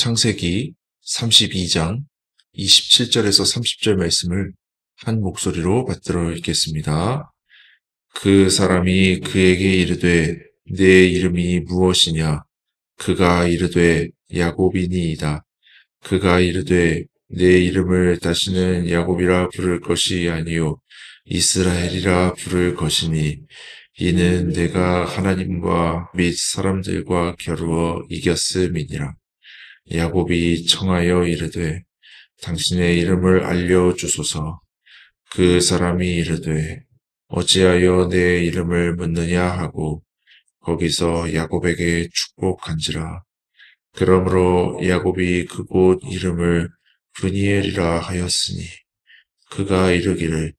창세기 32장 27절에서 30절 말씀을 한 목소리로 받들어 읽겠습니다. 그 사람이 그에게 이르되 내 이름이 무엇이냐? 그가 이르되 야곱이니이다. 그가 이르되 내 이름을 다시는 야곱이라 부를 것이 아니요 이스라엘이라 부를 것이니 이는 내가 하나님과 및 사람들과 겨루어 이겼음이니라. 야곱이 청하여 이르되 당신의 이름을 알려주소서. 그 사람이 이르되 어찌하여 내 이름을 묻느냐 하고 거기서 야곱에게 축복한지라. 그러므로 야곱이 그곳 이름을 브니엘이라 하였으니 그가 이르기를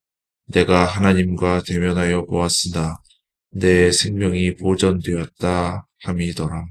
내가 하나님과 대면하여 보았으나 내 생명이 보존되었다 함이더라.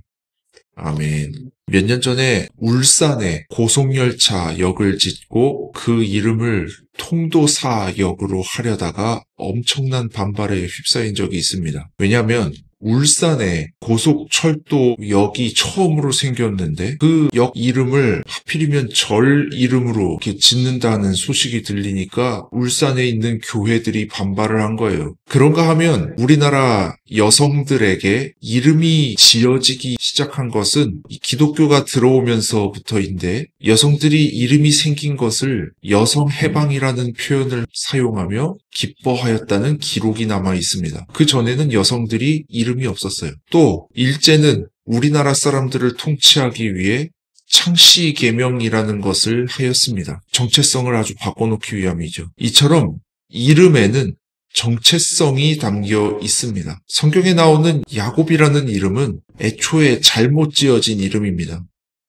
아멘. 몇 년 전에 울산에 고속열차 역을 짓고 그 이름을 통도사역으로 하려다가 엄청난 반발에 휩싸인 적이 있습니다. 왜냐하면 울산에 고속철도역이 처음으로 생겼는데 그 역 이름을 하필이면 절 이름으로 이렇게 짓는다는 소식이 들리니까 울산에 있는 교회들이 반발을 한 거예요. 그런가 하면 우리나라 여성들에게 이름이 지어지기 시작한 것은 기독교가 들어오면서부터인데 여성들이 이름이 생긴 것을 여성 해방이라는 표현을 사용하며 기뻐하였다는 기록이 남아 있습니다. 그 전에는 여성들이 이름이 없었어요. 또 일제는 우리나라 사람들을 통치하기 위해 창씨개명이라는 것을 하였습니다. 정체성을 아주 바꿔놓기 위함이죠. 이처럼 이름에는 정체성이 담겨 있습니다. 성경에 나오는 야곱이라는 이름은 애초에 잘못 지어진 이름입니다.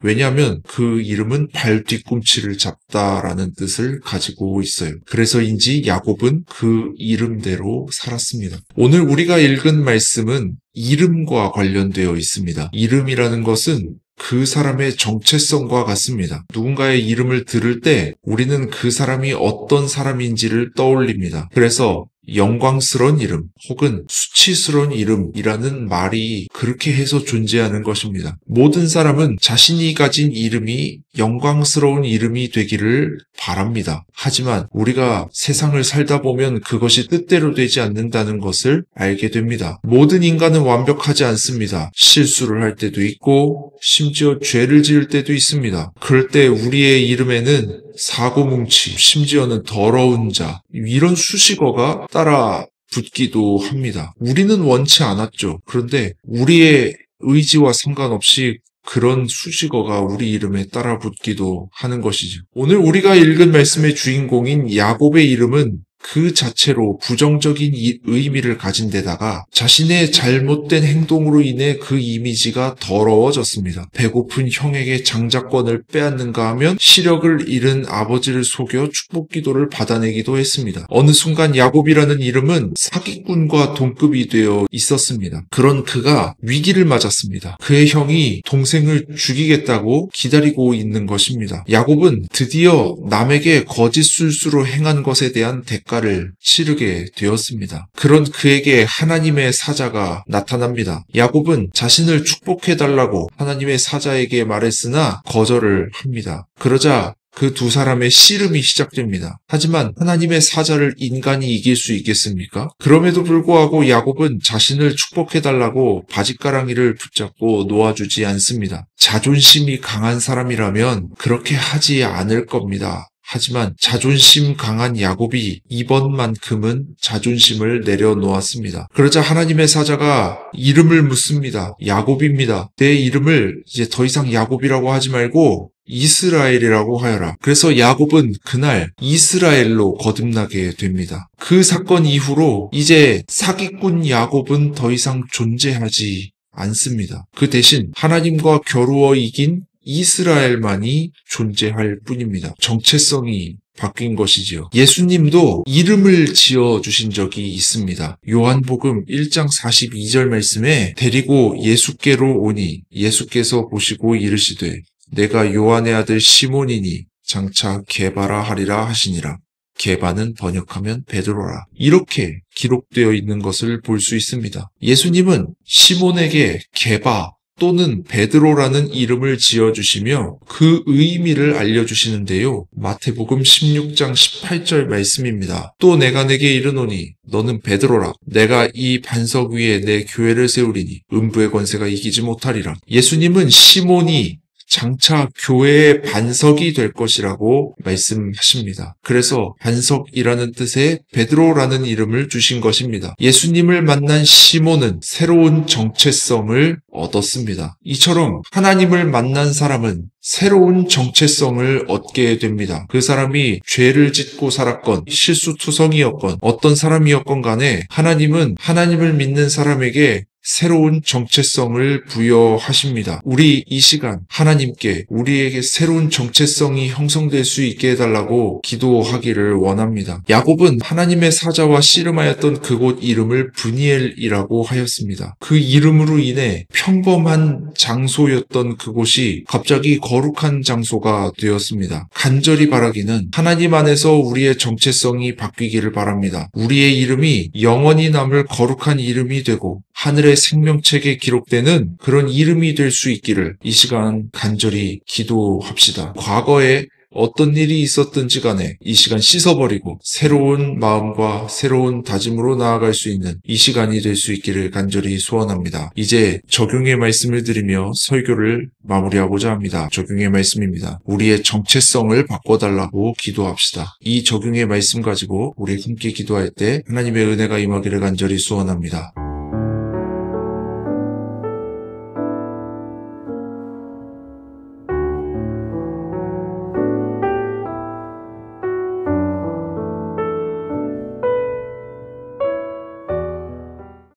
왜냐하면 그 이름은 발 뒤꿈치를 잡다라는 뜻을 가지고 있어요. 그래서인지 야곱은 그 이름대로 살았습니다. 오늘 우리가 읽은 말씀은 이름과 관련되어 있습니다. 이름이라는 것은 그 사람의 정체성과 같습니다. 누군가의 이름을 들을 때 우리는 그 사람이 어떤 사람인지를 떠올립니다. 그래서 영광스러운 이름 혹은 수치스러운 이름이라는 말이 그렇게 해서 존재하는 것입니다. 모든 사람은 자신이 가진 이름이 영광스러운 이름이 되기를 바랍니다. 하지만 우리가 세상을 살다 보면 그것이 뜻대로 되지 않는다는 것을 알게 됩니다. 모든 인간은 완벽하지 않습니다. 실수를 할 때도 있고 심지어 죄를 지을 때도 있습니다. 그럴 때 우리의 이름에는 사고뭉치, 심지어는 더러운 자, 이런 수식어가 따라 붙기도 합니다. 우리는 원치 않았죠. 그런데 우리의 의지와 상관없이 그런 수식어가 우리 이름에 따라 붙기도 하는 것이죠. 오늘 우리가 읽은 말씀의 주인공인 야곱의 이름은 그 자체로 부정적인 의미를 가진 데다가 자신의 잘못된 행동으로 인해 그 이미지가 더러워졌습니다. 배고픈 형에게 장자권을 빼앗는가 하면 시력을 잃은 아버지를 속여 축복기도를 받아내기도 했습니다. 어느 순간 야곱이라는 이름은 사기꾼과 동급이 되어 있었습니다. 그런 그가 위기를 맞았습니다. 그의 형이 동생을 죽이겠다고 기다리고 있는 것입니다. 야곱은 드디어 남에게 거짓 술수로 행한 것에 대한 대가를 치르게 되었습니다. 그런 그에게 하나님의 사자가 나타납니다. 야곱은 자신을 축복해달라고 하나님의 사자에게 말했으나 거절을 합니다. 그러자 그 두 사람의 씨름이 시작됩니다. 하지만 하나님의 사자를 인간이 이길 수 있겠습니까? 그럼에도 불구하고 야곱은 자신을 축복해달라고 바짓가랑이를 붙잡고 놓아주지 않습니다. 자존심이 강한 사람이라면 그렇게 하지 않을 겁니다. 하지만 자존심 강한 야곱이 이번만큼은 자존심을 내려놓았습니다. 그러자 하나님의 사자가 이름을 묻습니다. 야곱입니다. 내 이름을 이제 더 이상 야곱이라고 하지 말고 이스라엘이라고 하여라. 그래서 야곱은 그날 이스라엘로 거듭나게 됩니다. 그 사건 이후로 이제 사기꾼 야곱은 더 이상 존재하지 않습니다. 그 대신 하나님과 겨루어 이긴 이스라엘만이 존재할 뿐입니다. 정체성이 바뀐 것이지요. 예수님도 이름을 지어주신 적이 있습니다. 요한복음 1장 42절 말씀에 데리고 예수께로 오니 예수께서 보시고 이르시되 내가 요한의 아들 시몬이니 장차 게바라 하리라 하시니라. 게바는 번역하면 베드로라. 이렇게 기록되어 있는 것을 볼 수 있습니다. 예수님은 시몬에게 게바, 또는 베드로라는 이름을 지어주시며 그 의미를 알려주시는데요. 마태복음 16장 18절 말씀입니다. 또 내가 내게 이르노니 너는 베드로라. 내가 이 반석 위에 내 교회를 세우리니 음부의 권세가 이기지 못하리라. 예수님은 시몬이 장차 교회의 반석이 될 것이라고 말씀하십니다. 그래서 반석이라는 뜻의 베드로라는 이름을 주신 것입니다. 예수님을 만난 시몬은 새로운 정체성을 얻었습니다. 이처럼 하나님을 만난 사람은 새로운 정체성을 얻게 됩니다. 그 사람이 죄를 짓고 살았건 실수투성이었건 어떤 사람이었건 간에 하나님은 하나님을 믿는 사람에게 새로운 정체성을 부여하십니다. 우리 이 시간 하나님께 우리에게 새로운 정체성이 형성될 수 있게 해달라고 기도하기를 원합니다. 야곱은 하나님의 사자와 씨름하였던 그곳 이름을 브니엘이라고 하였습니다. 그 이름으로 인해 평범한 장소였던 그곳이 갑자기 거룩한 장소가 되었습니다. 간절히 바라기는 하나님 안에서 우리의 정체성이 바뀌기를 바랍니다. 우리의 이름이 영원히 남을 거룩한 이름이 되고 하늘의 생명책에 기록되는 그런 이름이 될 수 있기를 이 시간 간절히 기도합시다. 과거에 어떤 일이 있었든지 간에 이 시간 씻어버리고 새로운 마음과 새로운 다짐으로 나아갈 수 있는 이 시간이 될 수 있기를 간절히 소원합니다. 이제 적용의 말씀을 드리며 설교를 마무리하고자 합니다. 적용의 말씀입니다. 우리의 정체성을 바꿔달라고 기도합시다. 이 적용의 말씀 가지고 우리 함께 기도할 때 하나님의 은혜가 임하기를 간절히 소원합니다.